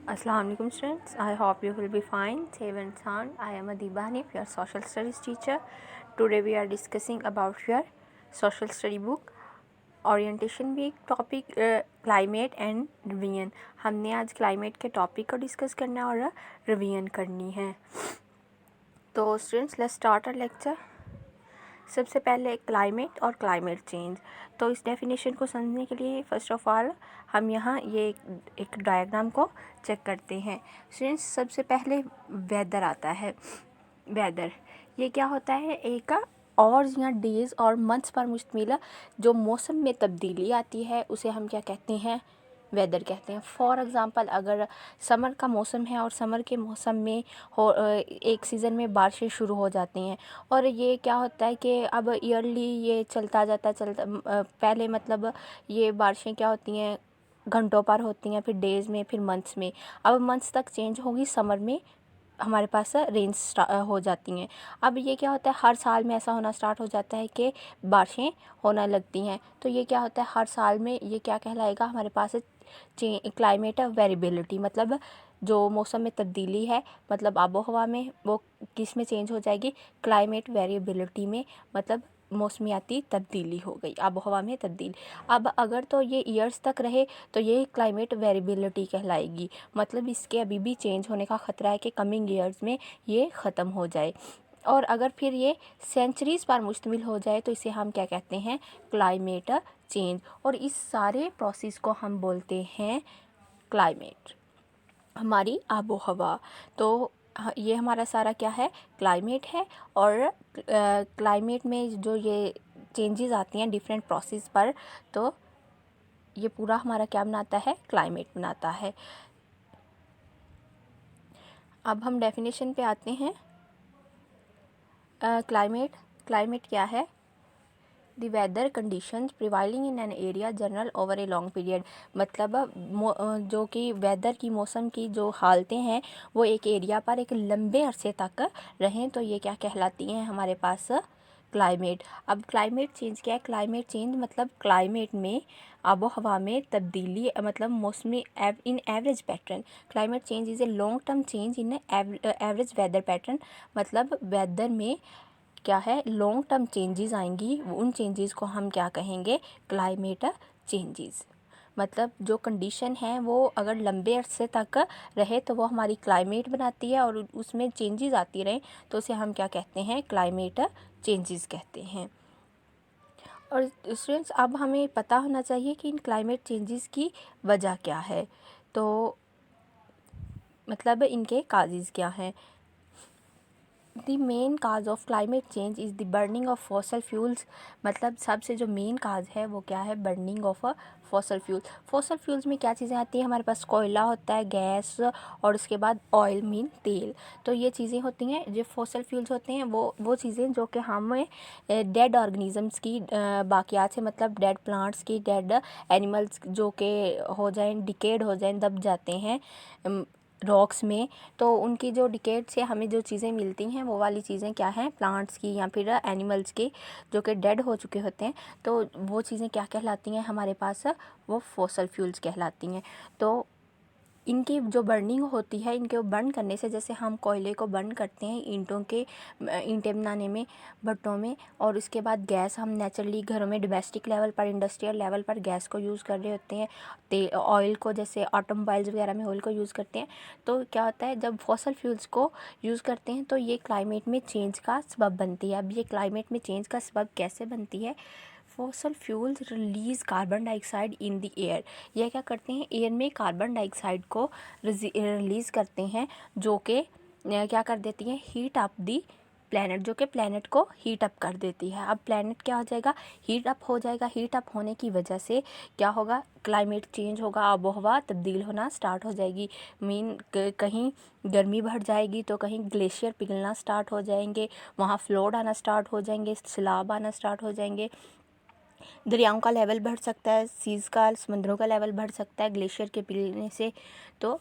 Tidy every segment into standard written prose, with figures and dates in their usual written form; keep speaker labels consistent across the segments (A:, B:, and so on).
A: Assalamu alaikum students. I hope you will be fine, safe and sound. I am Adiba Hanif, your social studies teacher. Today we are discussing about your social study book orientation week topic climate and revision. हमने आज climate के topic को discuss करना और revision करनी है. तो students let's start our lecture. सबसे पहले क्लाइमेट और क्लाइमेट चेंज. तो इस डेफिनेशन को समझने के लिए फ़र्स्ट ऑफ ऑल हम यहाँ ये एक डायग्राम को चेक करते हैं. स्टूडेंट्स सबसे पहले वेदर आता है. वेदर ये क्या होता है? एक आवर्स या डेज़ और मंथ्स पर मुश्तमिल जो मौसम में तब्दीली आती है उसे हम क्या कहते हैं? वेदर कहते हैं. फॉर एग्ज़ाम्पल अगर समर का मौसम है और समर के मौसम में एक सीज़न में बारिशें शुरू हो जाती हैं और ये क्या होता है कि अब ईयरली ये चलता पहले मतलब ये बारिशें क्या होती हैं घंटों पर होती हैं, फिर डेज़ में, फिर मंथ्स में. अब मंथ्स तक चेंज होगी. समर में हमारे पास रेंज हो जाती हैं. अब ये क्या होता है हर साल में ऐसा होना स्टार्ट हो जाता है कि बारिशें होना लगती हैं. तो ये क्या होता है हर साल में ये क्या कहलाएगा हमारे पास क्लाइमेट वेरिएबिलिटी. मतलब जो मौसम में तब्दीली है मतलब आबो हवा में वो किस में चेंज हो जाएगी? क्लाइमेट वेरिएबिलिटी में. मतलब मौसमियाती तब्दीली हो गई, आबो हवा में तब्दीली. अब अगर तो ये ईयर्स तक रहे तो ये क्लाइमेट वेरिएबिलिटी कहलाएगी. मतलब इसके अभी भी चेंज होने का ख़तरा है कि कमिंग ईयर्स में ये ख़त्म हो जाए. और अगर फिर ये सेंचुरीज़ पर मुश्तमिल हो जाए तो इसे हम क्या कहते हैं? Climate change. और इस सारे प्रोसेस को हम बोलते हैं क्लाइमेट, हमारी आबो हवा. तो ये हमारा सारा क्या है? क्लाइमेट है. और क्लाइमेट में जो ये चेंजेस आती हैं डिफरेंट प्रोसेस पर, तो ये पूरा हमारा क्या बनाता है? क्लाइमेट बनाता है. अब हम डेफिनेशन पे आते हैं. क्लाइमेट क्या है? The weather conditions prevailing in an area general over a long period. मतलब जो कि वेदर की मौसम की जो हालतें हैं वो एक एरिया पर एक लंबे अरसे तक रहें तो ये क्या कहलाती हैं हमारे पास? क्लाइमेट. अब क्लाइमेट चेंज क्या है? क्लाइमेट चेंज मतलब क्लाइमेट में आबो हवा में तब्दीली मतलब मौसमी in average pattern. Climate change is a long term change in average weather pattern. मतलब वेदर में क्या है? लॉन्ग टर्म चेंजेस आएंगी. उन चेंजेस को हम क्या कहेंगे? Climate changes. मतलब जो कंडीशन है वो अगर लंबे अरसे तक रहे तो वो हमारी क्लाइमेट बनाती है और उसमें चेंजेस आती रहें तो उसे हम क्या कहते हैं? क्लाइमेट चेंजेस कहते हैं. और स्टूडेंट्स अब हमें पता होना चाहिए कि इन क्लाइमेट चेंजेस की वजह क्या है. तो मतलब इनके काजेज़ क्या हैं? The main cause of climate change is the burning of fossil fuels. मतलब सबसे जो मेन काज है वो क्या है? Burning of fossil fuel. Fossil fuels में क्या चीज़ें आती हैं? हमारे पास कोयला होता है, गैस, और उसके बाद ऑयल मीन तेल. तो ये चीज़ें होती हैं. जो फॉसल फ्यूल्स होते हैं वो चीज़ें जो कि हमें डेड ऑर्गेनिज़म्स की बाकियात से मतलब डेड प्लांट्स की, डेड एनिमल्स जो कि हो जाएँ डिकेड हो जाएँ, दब जाते हैं रॉक्स में, तो उनकी जो डिकेड से हमें जो चीज़ें मिलती हैं वो वाली चीज़ें क्या हैं? प्लांट्स की या फिर एनिमल्स की जो कि डेड हो चुके होते हैं. तो वो चीज़ें क्या कहलाती हैं हमारे पास? वो फॉसल फ्यूल्स कहलाती हैं. तो इनकी जो बर्निंग होती है, इनके बर्न करने से जैसे हम कोयले को बर्न करते हैं ईंटें बनाने में, भट्टों में, और उसके बाद गैस हम नेचुरली घरों में डोमेस्टिक लेवल पर, इंडस्ट्रियल लेवल पर गैस को यूज़ कर रहे होते हैं. ऑयल को जैसे ऑटोमोबाइल्स वगैरह में ऑयल को यूज़ करते हैं. तो क्या होता है जब फॉसल फ्यूल्स को यूज़ करते हैं तो ये क्लाइमेट में चेंज का सबब बनती है. अब ये क्लाइमेट में चेंज का सबब कैसे बनती है? Fossil fuels release carbon dioxide in the air. यह क्या करते हैं? एयर में कार्बन डाइऑक्साइड को रिलीज़ करते हैं जो कि क्या कर देती हैं? हीट अप दी प्लैनेट, जो कि प्लैनेट को हीट अप कर देती है. अब प्लैनेट क्या हो जाएगा? हीट अप हो जाएगा. हीट अप होने की वजह से क्या होगा? क्लाइमेट चेंज होगा, आबो हवा तब्दील होना स्टार्ट हो जाएगी. कहीं गर्मी बढ़ जाएगी तो कहीं ग्लेशियर पिघलना स्टार्ट हो जाएंगे, वहाँ फ्लोड आना स्टार्ट हो जाएंगे, सैलाब आना स्टार्ट हो जाएंगे, दरियाओं का लेवल बढ़ सकता है, सीज़ का, समुद्रों का लेवल बढ़ सकता है ग्लेशियर के पिघलने से. तो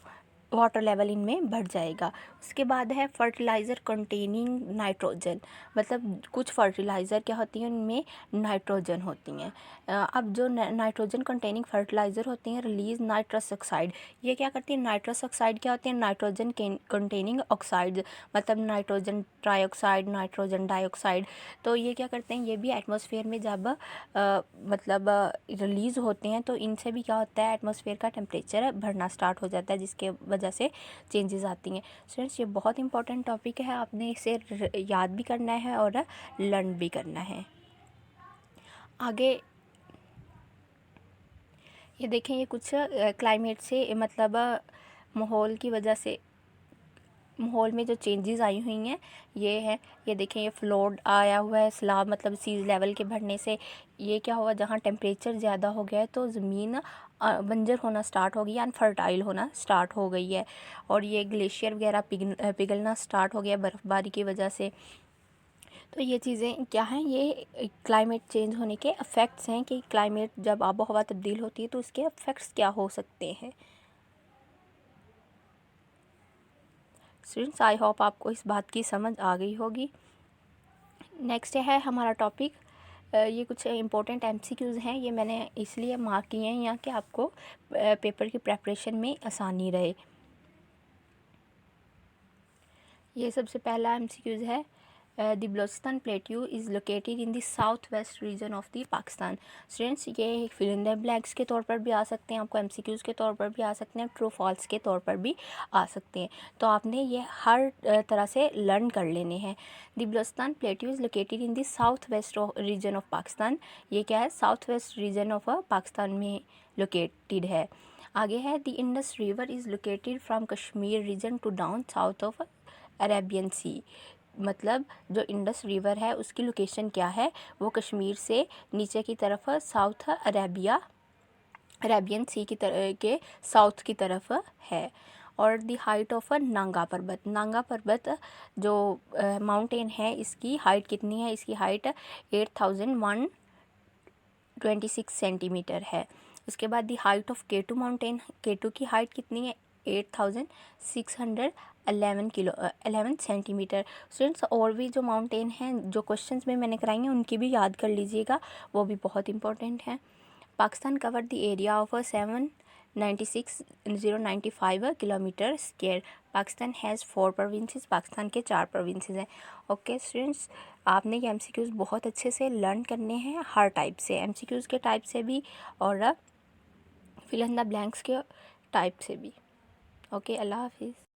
A: वाटर लेवल इनमें बढ़ जाएगा। उसके बाद है फर्टिलाइज़र कंटेनिंग नाइट्रोजन, मतलब कुछ फर्टिलाइज़र क्या होती हैं, उनमें नाइट्रोजन होती हैं। अब जो नाइट्रोजन कंटेनिंग फर्टिलाइज़र होती हैं रिलीज़ नाइट्रस ऑक्साइड, ये क्या करती है, नाइट्रस ऑक्साइड क्या होती है, नाइट्रोजन कंटेनिंग ऑक्साइड, मतलब नाइट्रोजन ट्राईऑक्साइड, नाइट्रोजन डाइऑक्साइड। तो ये क्या करते हैं, ये भी एटमॉस्फेयर में जब मतलब रिलीज़ होते हैं तो इनसे भी क्या होता है, एटमॉस्फेयर का टेम्परेचर बढ़ना स्टार्ट हो जाता है, जिसके वजह से चेंजेस आती हैं। स्टूडेंट्स, ये बहुत इंपॉर्टेंट टॉपिक है, आपने इसे याद भी करना है और लर्न भी करना है। आगे ये देखें, ये कुछ क्लाइमेट से मतलब माहौल की वजह से माहौल में जो चेंजेस आई हुई हैं ये है। ये देखें, ये फ्लोड आया हुआ है, सैलाब मतलब सी लेवल के बढ़ने से ये क्या हुआ, जहाँ टेम्परेचर ज़्यादा हो गया है तो ज़मीन बंजर होना स्टार्ट हो गई है, अनफर्टाइल होना स्टार्ट हो गई है। और ये ग्लेशियर वगैरह पिघलना स्टार्ट हो गया बर्फ़बारी की वजह से। तो ये चीज़ें क्या हैं, ये क्लाइमेट चेंज होने के अफ़ेक्ट्स हैं कि क्लाइमेट जब आबो हवा तब्दील होती है तो उसके अफ़ेक्ट्स क्या हो सकते हैं। स्टूडेंट्स, आई होप आपको इस बात की समझ आ गई होगी। नेक्स्ट है हमारा टॉपिक, ये कुछ इम्पोर्टेंट एमसीक्यूज़ हैं, ये मैंने इसलिए मार्क किए हैं यहाँ कि आपको पेपर की प्रेपरेशन में आसानी रहे। ये सबसे पहला एमसीक्यूज़ है, the Balochistan plateau is located in the south west region of the Pakistan. Students, ये फिल इन द ब्लैंक्स के तौर पर भी आ सकते हैं, आपको एमसीक्यूज़ के तौर पर भी आ सकते हैं, ट्रू फॉल्स के तौर पर भी आ सकते हैं। तो आपने ये हर तरह से लर्न कर लेने हैं। The Balochistan plateau is located in the south west region of Pakistan, ये क्या है, south west region of Pakistan में लोकेटेड है। आगे है, the Indus river is located from Kashmir region to down south of Arabian sea, मतलब जो इंडस रिवर है उसकी लोकेशन क्या है, वो कश्मीर से नीचे की तरफ साउथ अरेबियन सी की तरफ के साउथ की तरफ है। और दी हाइट ऑफ नांगा पर्वत, नांगा पर्वत जो माउंटेन है इसकी हाइट कितनी है, इसकी हाइट 8126 सेंटीमीटर है। उसके बाद दी हाइट ऑफ केटू माउंटेन, केटू की हाइट कितनी है, 8611 सेंटीमीटर। स्टूडेंट्स, और भी जो माउंटेन हैं जो क्वेश्चंस में मैंने कराई हैं उनकी भी याद कर लीजिएगा, वो भी बहुत इंपॉर्टेंट हैं। Pakistan cover the area of 796,095 kilometre square. Pakistan has 4 provinces, Pakistan के 4 प्रोविंसेस हैं। ओके स्टूडेंट्स, आपने ये एमसीक्यूज़ बहुत अच्छे से लर्न करने हैं, हर टाइप से, एमसीक्यूज़ के टाइप से भी और फिल इन द ब्लैंक्स के टाइप से भी। ओके, अल्लाह हाफिज़।